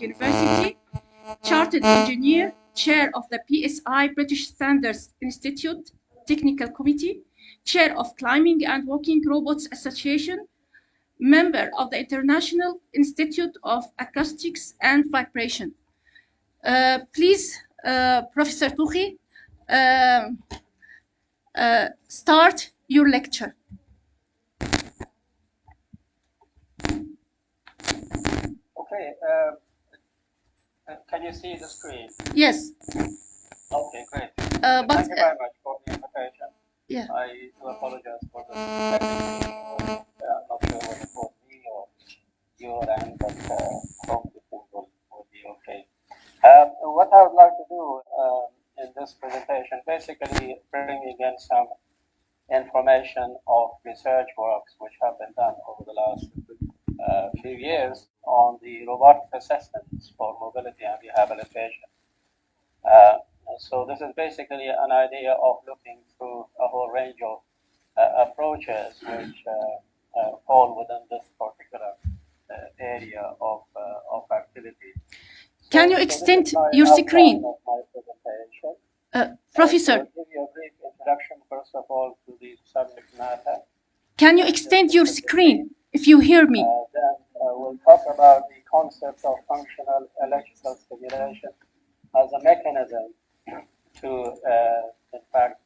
University, Chartered Engineer, Chair of the PSI British Standards Institute Technical Committee, Chair of Climbing and Walking Robots Association, member of the International Institute of Acoustics and Vibration. Please, Professor Tokhi, start your lecture. Okay, can you see the screen? Yes. Okay, great. But, thank you very much for the invitation. Yeah. I do apologize for the technical issue. I'm not sure whether it was me or your end, but hope the thing will be okay. What I would like to do in this presentation, basically bringing in some information of research works which have been done over the last few years on the robotic assistance for mobility and rehabilitation. So this is basically an idea of looking through a whole range of approaches which fall within this particular area of activity. Can you extend your screen? Professor, I'll give you a brief introduction, first of all, to the subject matter. Can you extend your screen if you hear me? Then we'll talk about the concept of functional electrical stimulation as a mechanism to, in fact,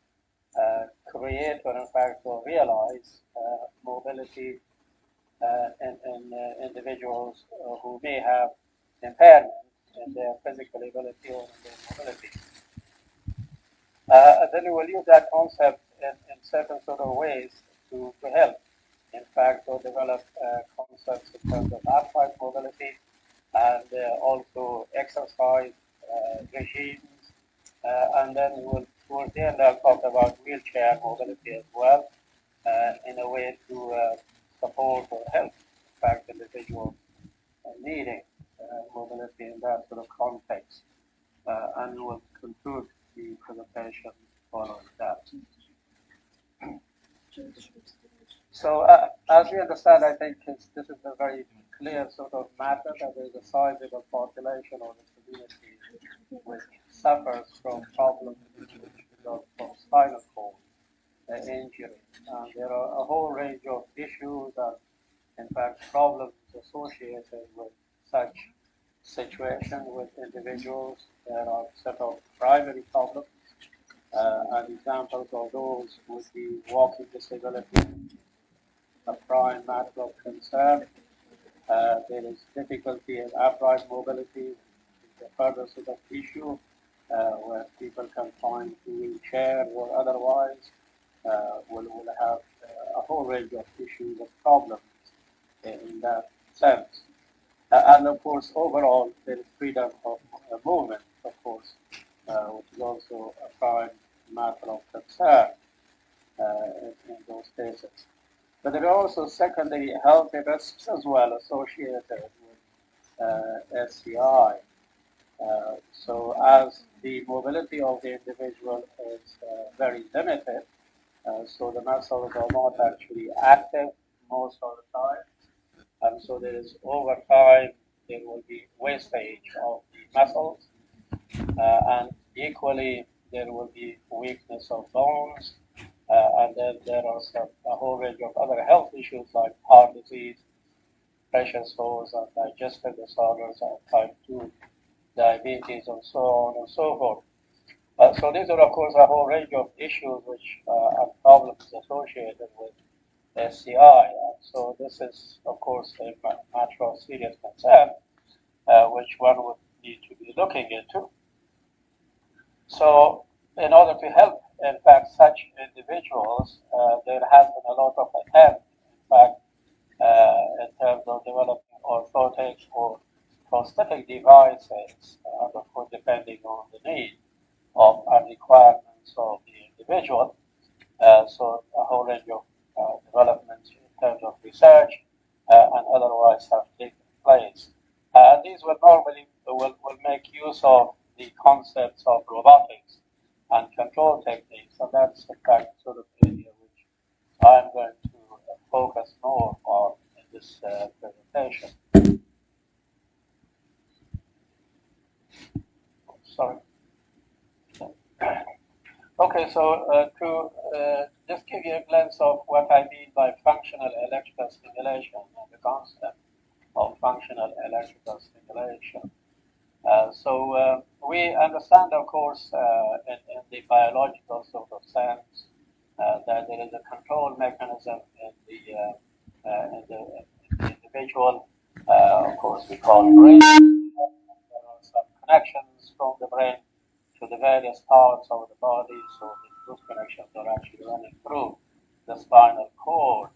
create or, in fact, to realize mobility in individuals who may have impairment in their physical ability or in their mobility. Then we will use that concept in certain sort of ways to help, in fact, to develop concepts in terms of upright mobility and also exercise regimes. And then towards the end, I'll talk about wheelchair mobility as well, in a way to support or help, in fact, individuals needing mobility in that sort of context. And we will conclude the presentation following that. So, as we understand, I think this is a very clear sort of matter that there is a sizable population of the community which suffers from problems from spinal cord injury. And there are a whole range of issues and, in fact, problems associated with such situation with individuals. There are set of primary problems, and examples of those would be walking disability, a prime matter of concern. There is difficulty in upright mobility, the further sort of issue, where people can find wheelchair or otherwise will have a whole range of issues and problems in that sense. And of course, overall, there is freedom of movement, of course, which is also a prime matter of concern in those cases. But there are also secondary health risks as well associated with SCI. So as the mobility of the individual is very limited, so the muscles are not actually active most of the time. And so there is, over time, there will be wastage of the muscles, and equally there will be weakness of bones, and then there are a whole range of other health issues like heart disease, pressure sores, and digestive disorders, and type 2 diabetes, and so on and so forth. So these are, of course, a whole range of issues which are problems associated with SCI. And so this is, of course, a matter of serious concern, which one would need to be looking into. So in order to help, in fact, such individuals, there has been a lot of attempt, in fact, in terms of developing orthotic or prosthetic devices, and of course, depending on the need of and requirements of the individual. So a whole range of developments in terms of research and otherwise have taken place. These will normally will make use of the concepts of robotics and control techniques, and that's in fact sort of area which I'm going to focus more on in this presentation. sorry. Okay, so to just give you a glimpse of what I mean by functional electrical stimulation and the concept of functional electrical stimulation. So we understand, of course, in the biological sort of sense, that there is a control mechanism in the individual. Of course, we call brain. There are some connections from the brain to the various parts of the body, so those connections are actually running through the spinal cord.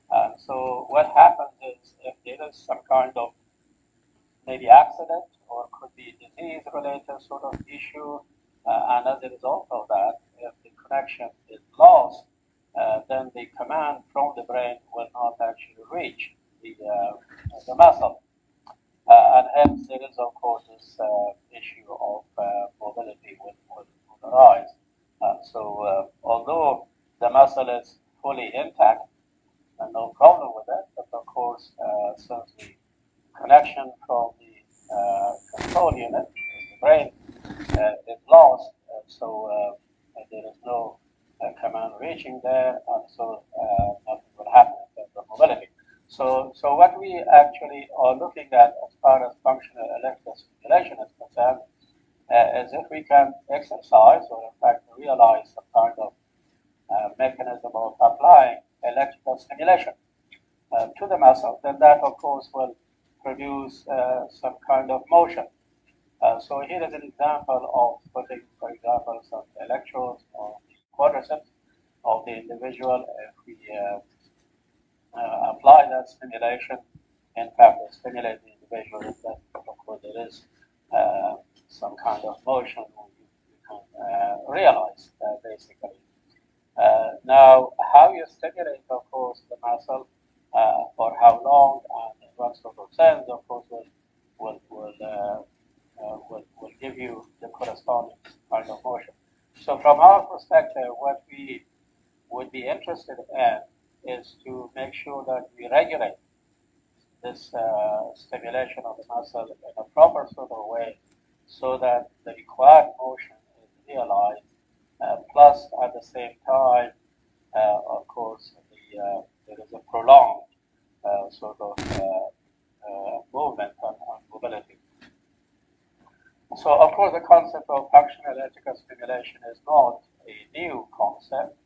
And so what happens is, if there is some kind of maybe accident or could be disease-related sort of issue, and as a result of that, if the connection is lost, then the command from the brain will not actually reach the muscle. And hence there is, of course, this issue of mobility will arise. So although the muscle is fully intact and no problem with it, but of course, since the connection from the control unit, the brain, is lost, so there is no command reaching there, and so nothing will happen in terms of mobility. So what we actually are looking at as far as functional electrical stimulation is concerned is if we can exercise or in fact realize some kind of mechanism of applying electrical stimulation to the muscle, then that of course will produce some kind of motion. So here is an example of putting, for example, some electrodes on the quadriceps of the individual. If we apply that stimulation, in fact, we stimulate the individual, then of course there is some kind of motion you can realize basically. Now, how you stimulate, of course, the muscle for how long and in what sort of sense, of course, will give you the corresponding kind of motion. So, from our perspective, what we would be interested in is to make sure that we regulate this stimulation of the muscle in a proper sort of way, so that the required motion is realized. Plus, at the same time, of course, there is a prolonged sort of movement and mobility. So, of course, the concept of functional electrical stimulation is not a new concept.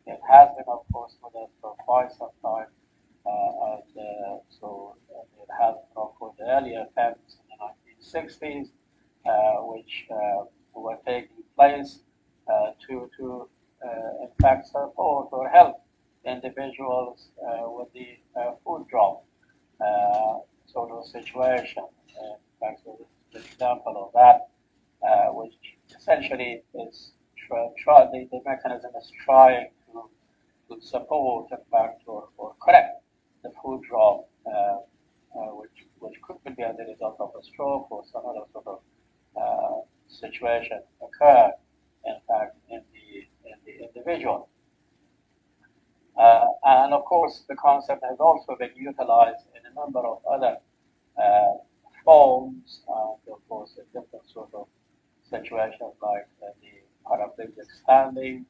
It has been, of course, with us for quite some time. So it has been, of course, the earlier attempts in the 1960s, which were taking place to in fact, support or help individuals with the food drop sort of situation. In fact, so this is an example of that, which essentially is the mechanism is trying to support, in fact, or correct the food drop, which could be as a result of a stroke or some other sort of situation occur, in fact, in the individual. And of course, the concept has also been utilized in a number of other forms, and of course, in different sort of situations like the paraplegic standing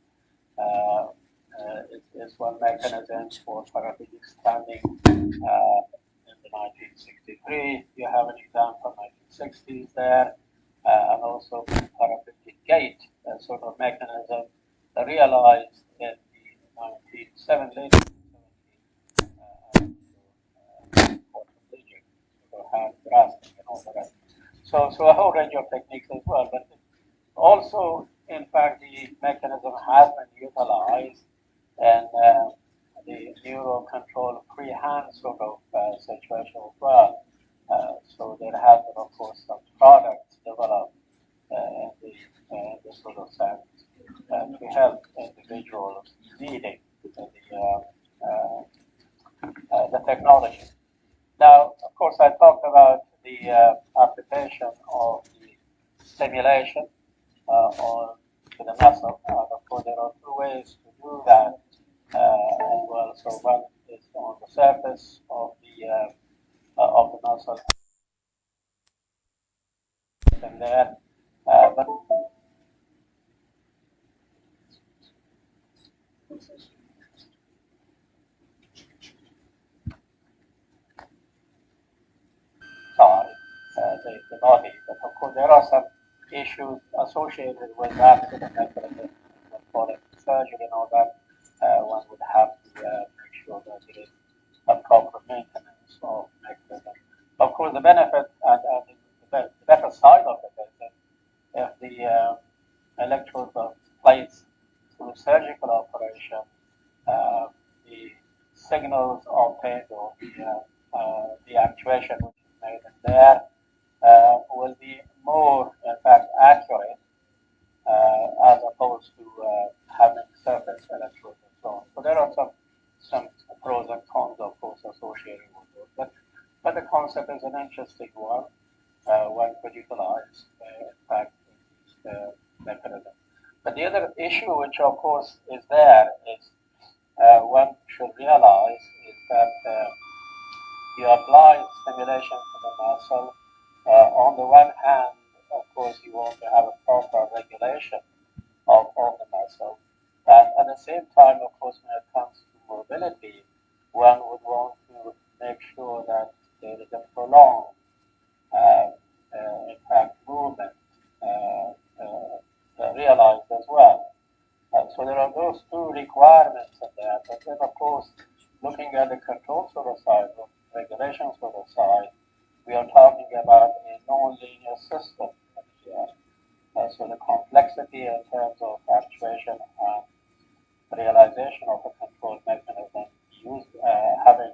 is one mechanism for paraplegic standing. In the 1963, you have an example, 1960s there, and also paraplegic gait sort of mechanism realized in the 1970s, quadriplegic, so hand grasping and all the rest. So a whole range of techniques as well, but also, in fact, the mechanism has been utilized in the neuro control freehand sort of situation as well. So there have been, of course, some products developed in this sort of sense to help individuals needing the technology. Now, of course, I talked about the application of the stimulation on to the muscle. Of course, there are two ways to do that as well. So one is on the surface of the muscle, and there. But but the body. But of course, there are some issues associated with that sort of mechanism. For the surgery and all that, one would have to make sure that there is a proper maintenance of mechanism. Of course, the benefit and the better side of it is that if the electrodes are placed through surgical operation, the signals obtained or the actuation which is made in there will be more, in fact, accurate as opposed to having surface electrodes and so on. So there are some pros and cons, of course, associated with those. But the concept is an interesting one. One could utilize, in fact, this mechanism. But the other issue, which of course is there, is one should realize is that you apply stimulation to the muscle. On the one hand, of course, you want to have a proper regulation of the muscle. And at the same time, of course, when it comes to mobility, one would want to make sure that there is a prolonged, in fact, movement realized as well. So there are those two requirements in there. But then, of course, looking at the control sort of side, or regulation sort of side, we are talking about a non-linear system here. So the complexity in terms of actuation and realization of a control mechanism used having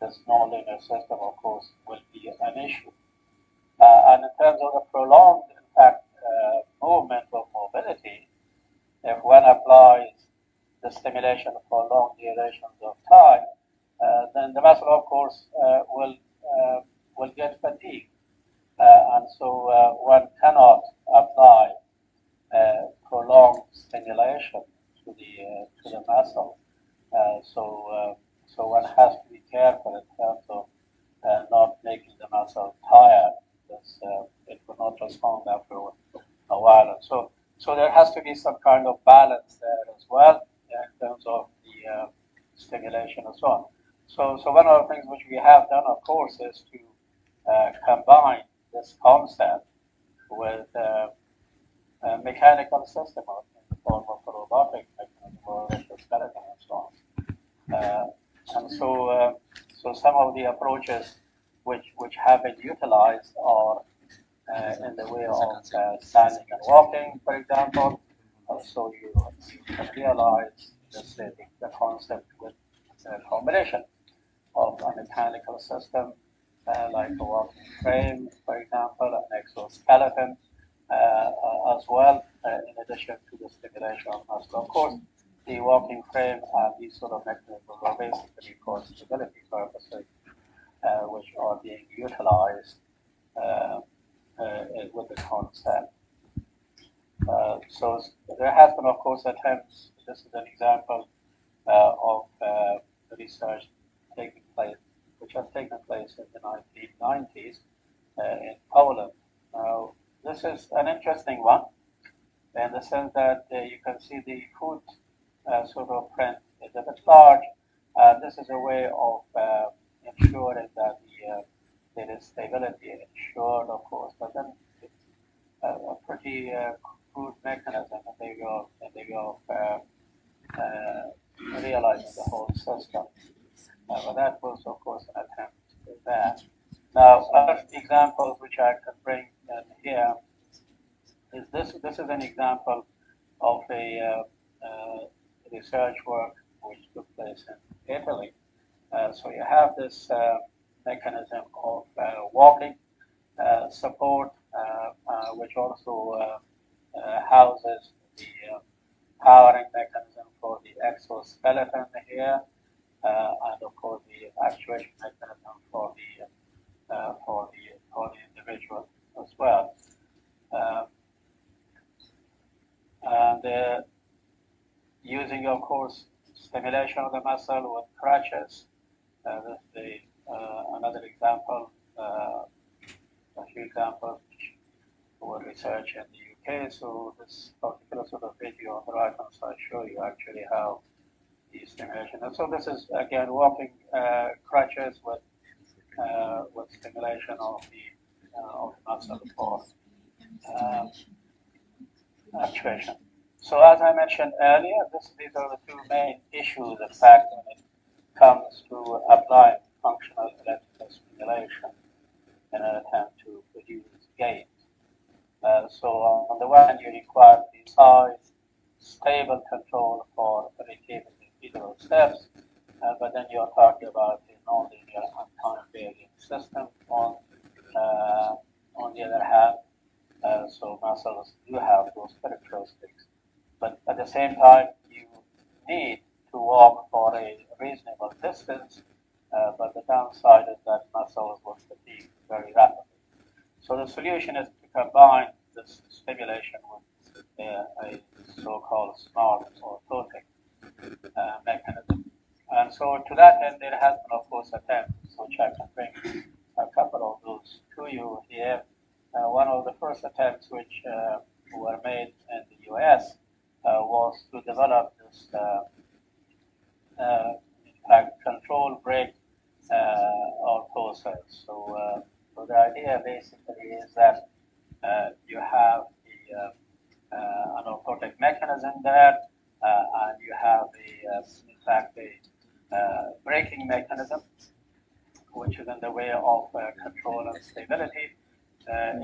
this non-linear system, of course, will be an issue. And in terms of the prolonged, in fact, movement of mobility, if one applies the stimulation for long durations of time, then the muscle, of course, will get fatigued. And so one cannot apply prolonged stimulation to the muscle. So one has to be careful in terms of not making the muscle tired, because it will not respond after a while. And so there has to be some kind of balance there as well in terms of the stimulation and so on. So one of the things which we have done, of course, is to combine this concept with a mechanical system in the form of a robotic mechanism or skeleton and so on. And so some of the approaches which have been utilized are in the way of standing and walking, for example. So you can realize the concept with a combination of a mechanical system like a walking frame, for example, an exoskeleton as well, in addition to the stimulation of muscle. Of course, the walking frame and these sort of mechanisms are basically for stability purposes, which are being utilized with the concept. So there has been, of course, attempts. This is an example of the research taking place, which has taken place in the 1990s in Poland. Now, this is an interesting one in the sense that you can see the foot sort of print is a bit large. This is a way of ensuring that there is stability ensured, of course, but then it's a pretty crude mechanism in the way of realizing the whole system. But that was, of course, an attempt there. Now, other examples which I can bring in here is this. This is an example of a research work which took place in Italy. So you have this mechanism of walking support, which also houses the powering mechanism for the exoskeleton here, and of course the actuation mechanism for the individual as well. And using, of course, stimulation of the muscle with crutches. This is another example, a few examples which were researched in the Okay, so this particular sort of video on the right hand side show you actually how the stimulation. And so this is again walking crutches with stimulation of the muscle for actuation. So as I mentioned earlier, these are the two main issues, in fact, when it comes to applying functional electrical stimulation in an attempt to produce gains. So on the one hand, you require precise, stable control for repeating individual steps, but then you're talking about a nonlinear and time-varying system on the other hand. So muscles do have those characteristics, but at the same time, you need to walk for a reasonable distance, but the downside is that muscles will fatigue very rapidly. So the solution is to combine this stimulation with a so-called smart or orthotic mechanism. And so to that end, there has been, of course, attempts, which I can bring a couple of those to you here. One of the first attempts which were made in the US was to develop this, in fact, control brake orthosis. So the idea basically is that you have an orthotic mechanism there, and you have in fact, a braking mechanism, which is in the way of control and stability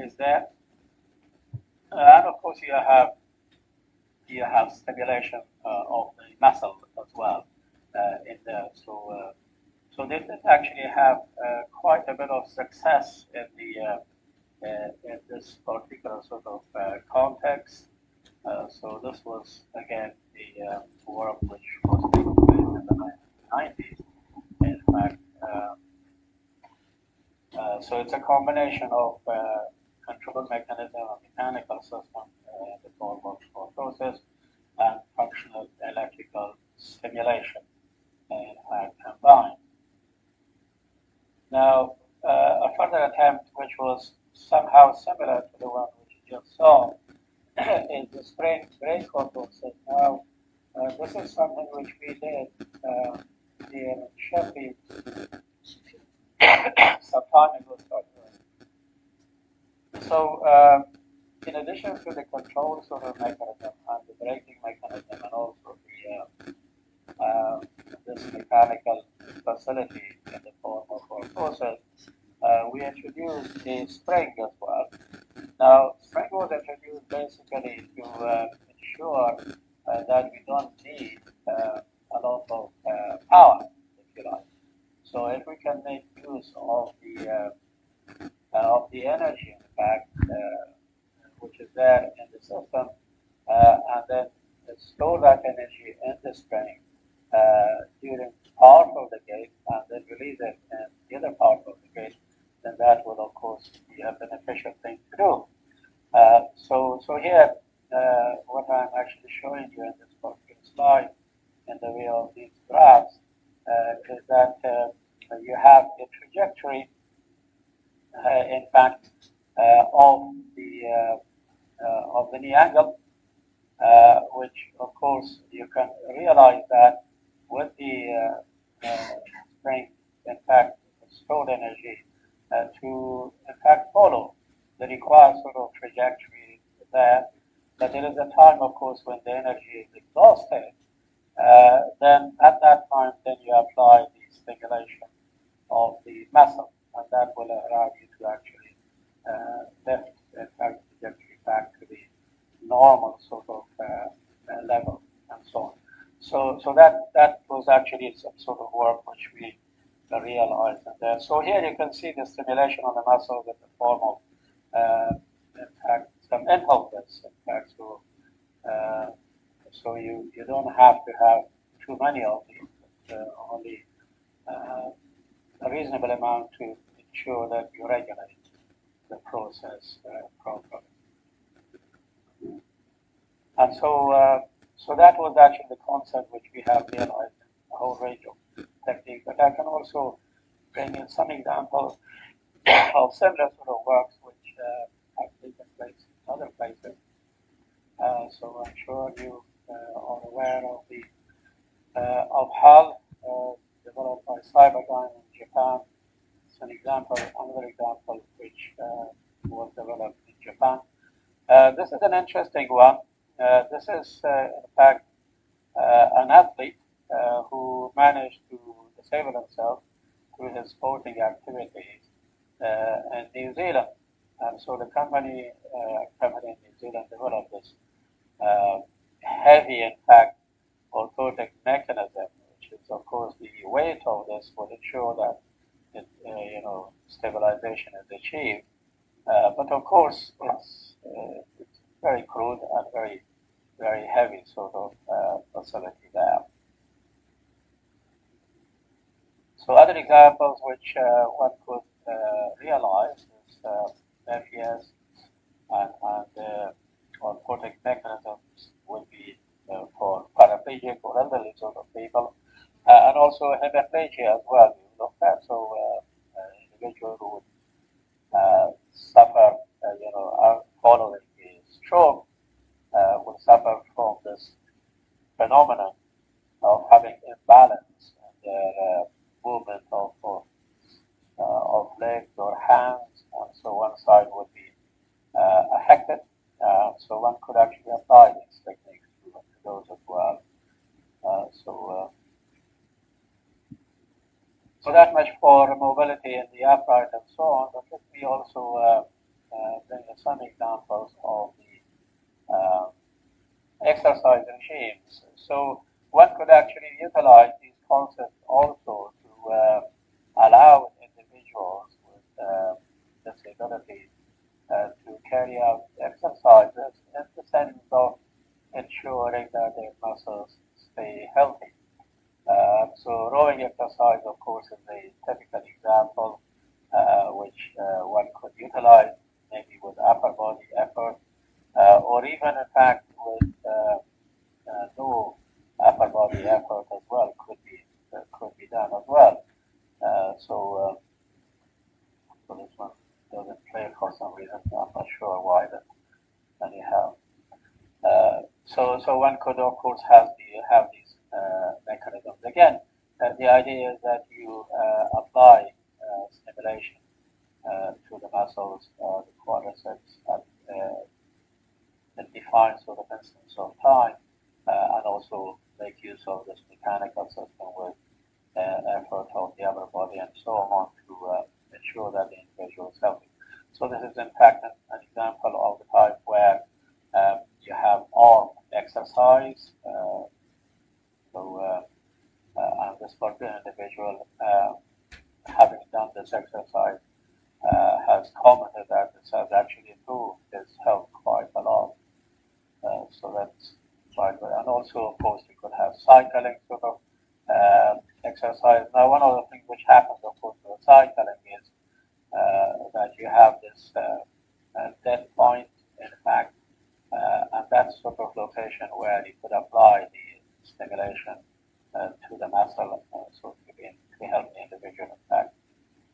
is there. And of course, you have stimulation of the muscle as well in there. So they did actually have quite a bit of success in this particular sort of context. So this was again the work which was taking place in the 1990s. In fact, so it's a combination of control mechanism, a mechanical system in the form of orthosis, and functional electrical stimulation, in fact, combined. Now, a further attempt, which was somehow similar to the one which you just saw, is the spring brake orthosis. Now, this is something which we did here in Sheffield some time ago. So, in addition to the control sort of mechanism and the braking mechanism, and also this mechanical facility in the form of orthosis, we introduced a spring as well. Now, spring was introduced basically to ensure that we don't need a lot of power, if you like. So if we can make use of the energy, in fact, which is there in the system, and then store that energy in the spring during part of the gate, and then release it in the other part of the gate, then that will, of course, be a beneficial thing to do. So here, what I'm actually showing you in this particular slide, in the way of these graphs, is that you have a trajectory, in fact, of the knee angle, which, of course, you can realize that with the spring, in fact, stored energy to, in fact, follow the required sort of trajectory there. But there is a time, of course, when the energy is exhausted. Then at that time, then you apply the stimulation of the muscle, and that will allow you to actually lift, in fact, the trajectory back to the normal sort of level, and so on. So that was actually some sort of work which we realized in there. So here you can see the stimulation on the muscles in the form of, in fact, some impulses. In fact, so you don't have to have too many of these, only a reasonable amount to ensure that you regulate the process properly. And so that was actually the concept which we have realized in a whole range of techniques. But I can also bring in some examples of similar sort of works which have taken place in other places. So I'm sure you are aware of the of HAL, developed by Cyberdyne in Japan. It's an example, another example which was developed in Japan. This is an interesting one. This is, in fact, an athlete who managed to disable himself through his sporting activities in New Zealand. And so the company in New Zealand developed this heavy, in fact, orthotic mechanism, which is, of course, the weight of this will ensure that stabilization is achieved. But of course, it's very crude and very heavy sort of facility there. So other examples which one could realize is FES and orthotic mechanisms will be for paraplegic or elderly sort of people, and also hemiplegia as well. We looked at individuals who would suffer, following a stroke, will suffer from this phenomenon of having imbalance in their movement of legs or hands, and so one side would be affected. So one could actually apply these techniques to those as well. So that much for mobility in the upright and so on. But let me also bring you some examples of the exercise regimes. So one could actually utilize these concepts also to allow individuals with disabilities to carry out exercises in the sense of ensuring that their muscles stay healthy. So rowing exercise, of course, is a typical example which one could utilize maybe with upper body effort, or even in fact with no upper body effort as well could be done as well. So this one doesn't play for some reason. I'm not sure why, but anyhow. So one could of course have these mechanisms. Again, the idea is that you apply stimulation to the muscles, the quadriceps, at defined sort of instance of time, and also make use of this mechanical system with effort of the upper body and so on to ensure that the individual is healthy. So this is in fact an example of the type where you have arm exercise. And this particular individual, having done this exercise, has commented that this has actually improved his health quite a lot. So that's quite good. And also, of course, you could have cycling sort of exercise. Now, one of the things which happens, of course, with cycling is that you have this dead point, in fact, and that's sort of location where you could apply the stimulation to the muscle, so to help the individual, in fact,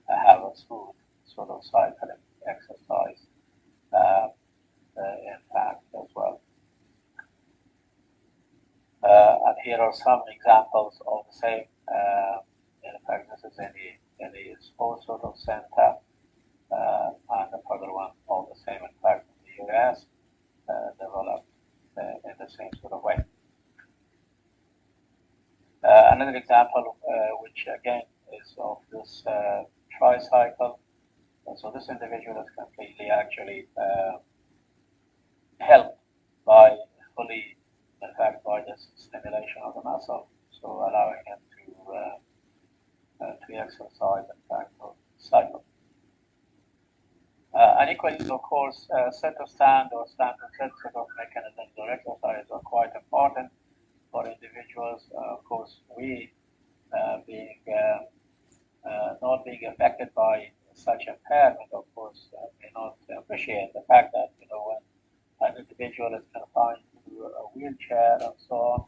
have a smooth sort of cycling exercise, in fact, as well. And here are some examples of the same. In fact, this is in the sports sort of center, and the further one of the same, in fact, in the US, developed in the same sort of way. Another example, which again is of this tricycle. So this individual is completely actually helped by fully, in fact, by this stimulation of the muscle, so allowing him to exercise, in fact, or cycle. And equally, of course, set to stand or stand to sit sort of mechanisms or exercises are quite important for individuals. Of course, we being not being affected by such impairment, of course, may not appreciate the fact that when an individual is confined to a wheelchair and so on,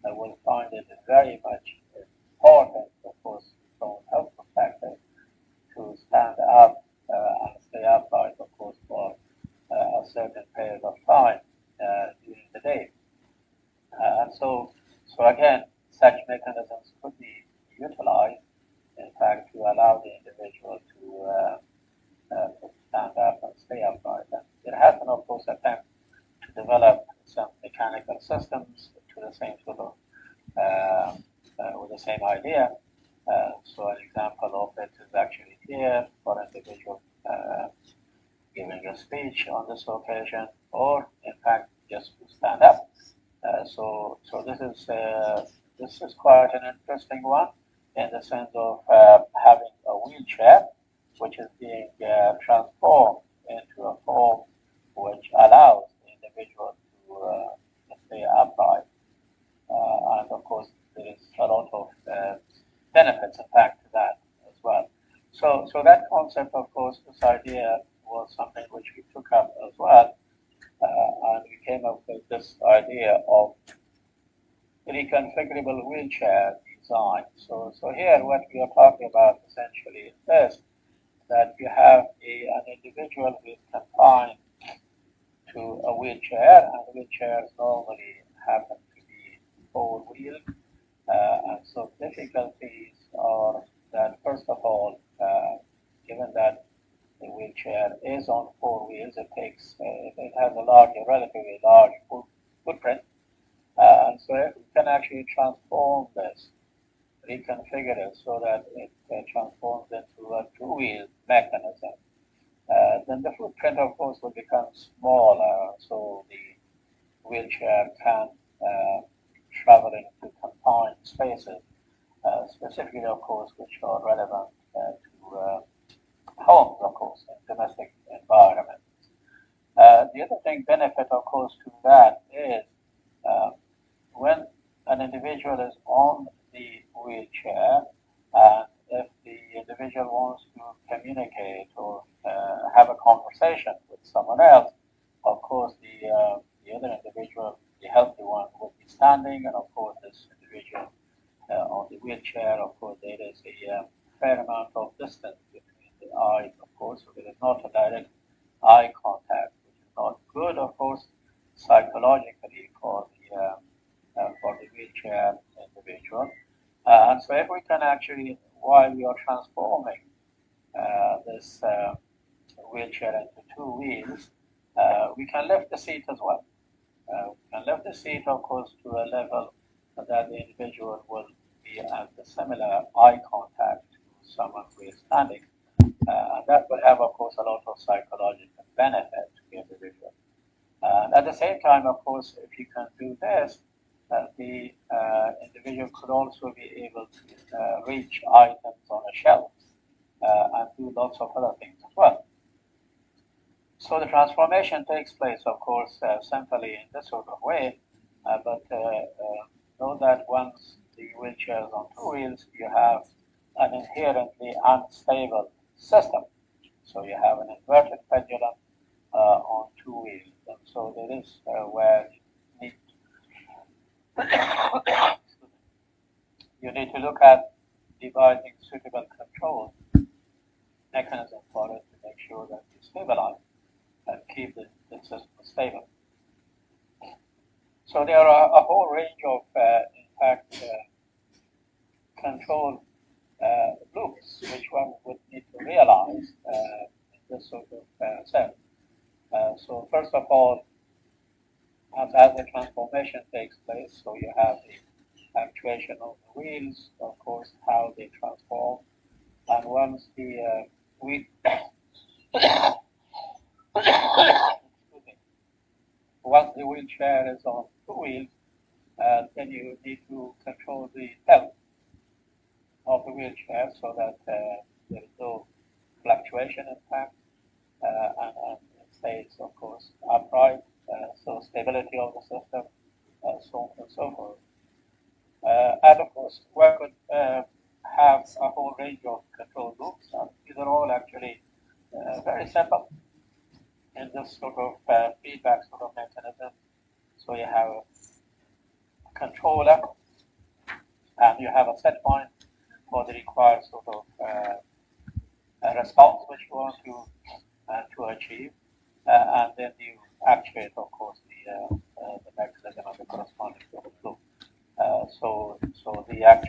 will find it very much important, of course, from a health perspective, to stand up and stay upright, of course, for a certain period of time during the day. And so again, such mechanisms could be utilized, in fact, to allow the individual to stand up and stay upright. And there has been, of course, attempt to develop some mechanical systems to the same sort of, with the same idea. So an example of it is actually here for an individual giving a speech on this occasion, or in fact just to stand up. So this is quite an interesting one in the sense of having a wheelchair which is being transformed into a form which allows the individual to stay upright. And of course, there is a lot of benefits, in fact, to that as well. So that concept, of course, this idea was something which we took up as well, and we came up with this idea of reconfigurable wheelchair design. So here, what we are talking about essentially is this: that you have an individual who is confined to a wheelchair, and wheelchairs normally happen to be four-wheeled. And so difficulties are that, first of all, given that the wheelchair is on four wheels, it has a relatively large footprint. And so if we can actually transform this, reconfigure it so that it transforms into a two-wheel mechanism, then the footprint, of course, will become smaller. So the wheelchair can travel into confined spaces, specifically, of course, which are relevant to homes, of course, in domestic environments. The other benefit, of course, to that is when an individual is on the wheelchair, and if the individual wants to communicate or have a conversation with someone else, of course, the other individual, the healthy one, would be standing, and of course, this individual on the wheelchair, of course, there is a fair amount of distance between the eyes, of course, so there is not a direct eye contact, which is not good, of course, psychologically for the wheelchair individual. And so if we can actually, while we are transforming this wheelchair into two wheels, we can lift the seat as well. We can lift the seat, of course, to a level that the individual will be at a similar eye contact to someone who is standing. And that will have, of course, a lot of psychological benefit to the individual. And at the same time, of course, if you can do this, the individual could also be able to reach items on a shelf and do lots of other things as well. So the transformation takes place, of course, simply in this sort of way, but know that once the wheelchair is on two wheels, you have an inherently unstable system. So you have an inverted pendulum on two wheels, and so there is where you need to look at devising suitable control mechanism for it to make sure that you stabilize and keep the system stable. So there are a whole range of, in fact, control loops which one would need to realize in this sort of sense. So first of all, as the transformation takes place, so you have the actuation of the wheels, of course, how they transform, and once the once the wheelchair is on two wheels, then you need to control the health of the wheelchair so that there is no fluctuation, in fact, and it stays, of course, upright, so stability of the system, so on and so forth. And of course, one could have a whole range of control loops, and these are all actually very simple in this sort of feedback sort of mechanism. So you have a controller, and you have a set point for the required sort of response which you want to achieve, and then you actuate, of course, the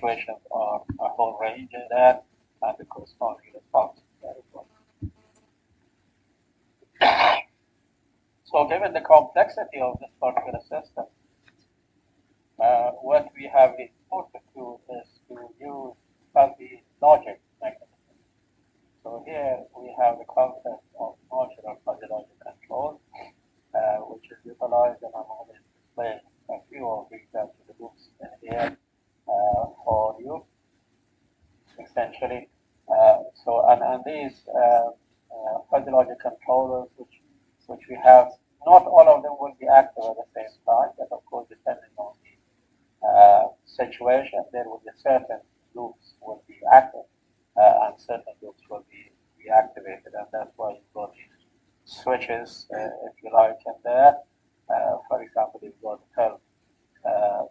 fluctuations are a whole range in there, and the corresponding response there as well. So given the complexity of this particular system, what we have resorted to is to use fuzzy logic mechanism. So here we have the concept of modular fuzzy logic control, which is utilized, and I'm only displaying a few of these actually loops in here for you, essentially. And these fuzzy logic controllers, which we have, not all of them will be active at the same time, but of course, depending on the situation, there will be certain loops will be active and certain loops will be deactivated, and that's why you've got these switches, if you like, in there. For example, you've got the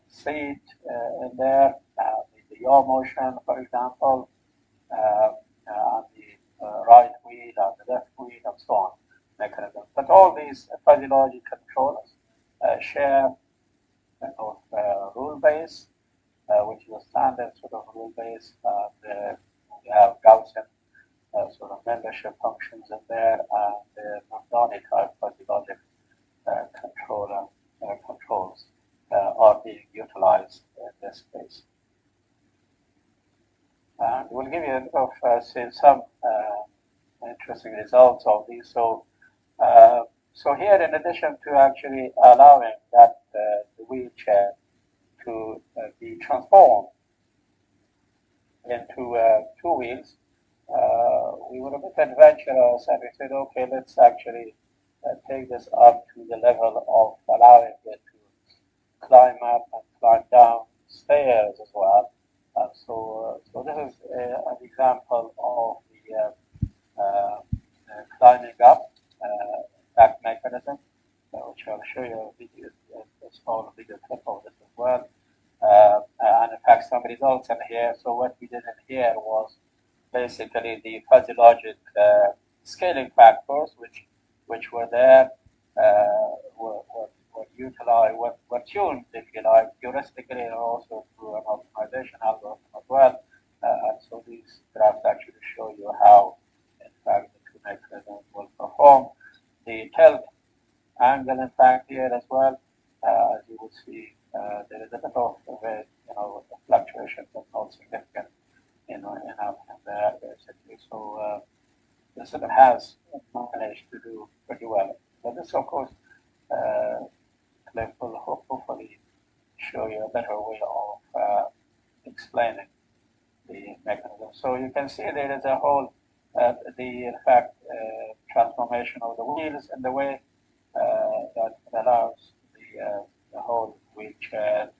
seat in there, the yaw motion, for example, and the right wheel and the left wheel, and so on mechanisms. But all these fuzzy logic controllers share of rule base, which is a standard sort of rule base. We have Gaussian sort of membership functions in there, and the Mandani type fuzzy logic controls are being utilized in this case. And we'll give you a bit of some interesting results of these. So here, in addition to actually allowing that the wheelchair to be transformed into two wheels, we were a bit adventurous, and we said, okay, let's actually take this up to the level of allowing it to climb up and climb down stairs as well. So this is an example of the climbing up back mechanism, which I'll show you a small video clip of this as well. And in fact, some results in here. So what we did in here was basically the fuzzy logic scaling factors, which were there, were utilized, were tuned, if you like, heuristically, and also through an optimization algorithm as well. And so these graphs actually show you how, in fact, the two mechanisms will perform. The tilt angle, in fact, here as well, as you will see, there is a bit of fluctuation, but not significant, in there, basically. So the system has managed to do pretty well. But this, of course, will hopefully show you a better way of explaining the mechanism. So you can see there is a whole, in fact, transformation of the wheels in the way that allows the whole wheelchair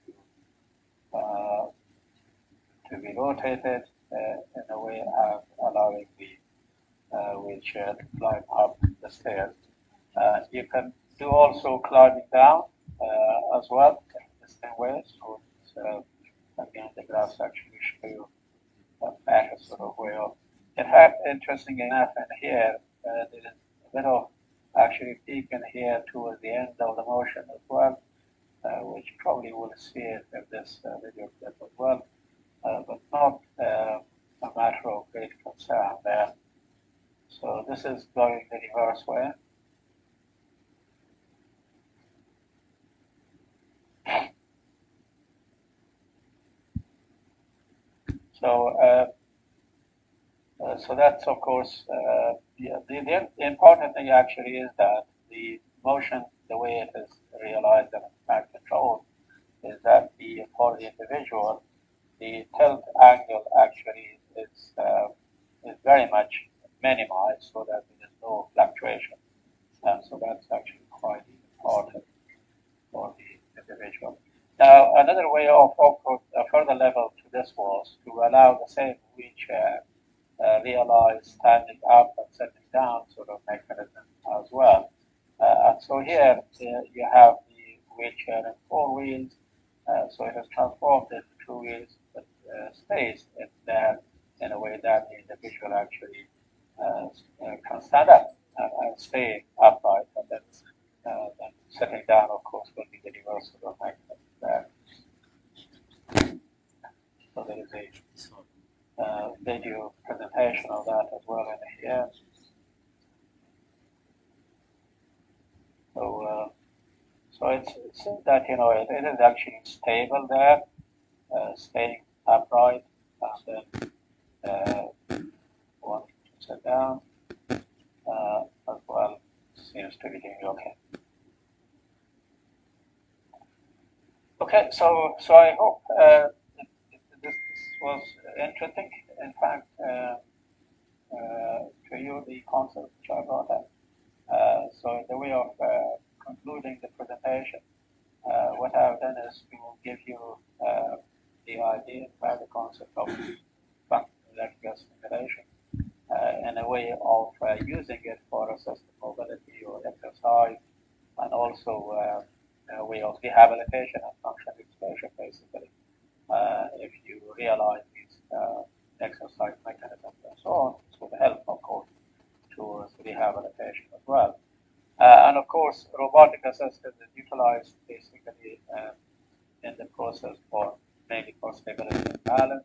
to be rotated in a way of allowing the wheelchair to climb up the stairs. You can do also climbing down as well in the same way. So again, the graphs actually show you a better sort of way of. In fact, interesting enough, in here there is a bit of actually peak in here towards the end of the motion as well, which probably will see it in this video clip as well, but not a matter of great concern there. So this is going the reverse way. So that's, of course, the important thing actually is that the motion, the way it is realized and in fact controlled, is that for the individual, the tilt angle actually is very much minimized so that there is no fluctuation. So that's actually quite important for the individual. Now, another way of a further level to this was to allow the same wheelchair realize standing up and sitting down sort of mechanism as well. And so here you have the wheelchair in four wheels, so it is transformed into two wheels, but stays in there in a way that the individual actually can stand up and stay upright, and then sitting down, of course, will be the reverse of the mechanism there. So there is So it's that, you know, it is actually stable there, staying upright, and then want to sit down as well. Seems to be doing okay. Okay, so I hope this was interesting. In fact, to you, the concept which I brought up. So the way of concluding the presentation, what I've done is to give you the idea, the concept of functional electrical stimulation in a way of using it for assisted mobility or exercise, and also a way of rehabilitation and functional exposure, basically. If you realize these exercise mechanisms and so on, this will help, of course, towards rehabilitation as well. And of course, robotic assisted is utilized basically in the process for mainly for stability and balance.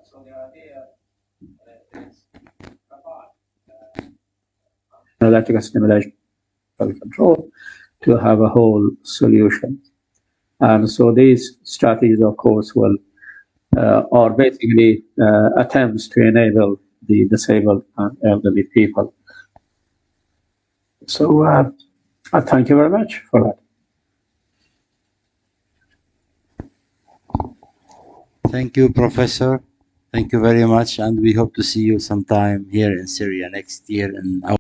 So the idea is electrical stimulation control to have a whole solution. And so these strategies, of course, will are basically attempts to enable the disabled and elderly people. So I thank you very much for that. Thank you, Professor. Thank you very much, and we hope to see you sometime here in Syria next year in our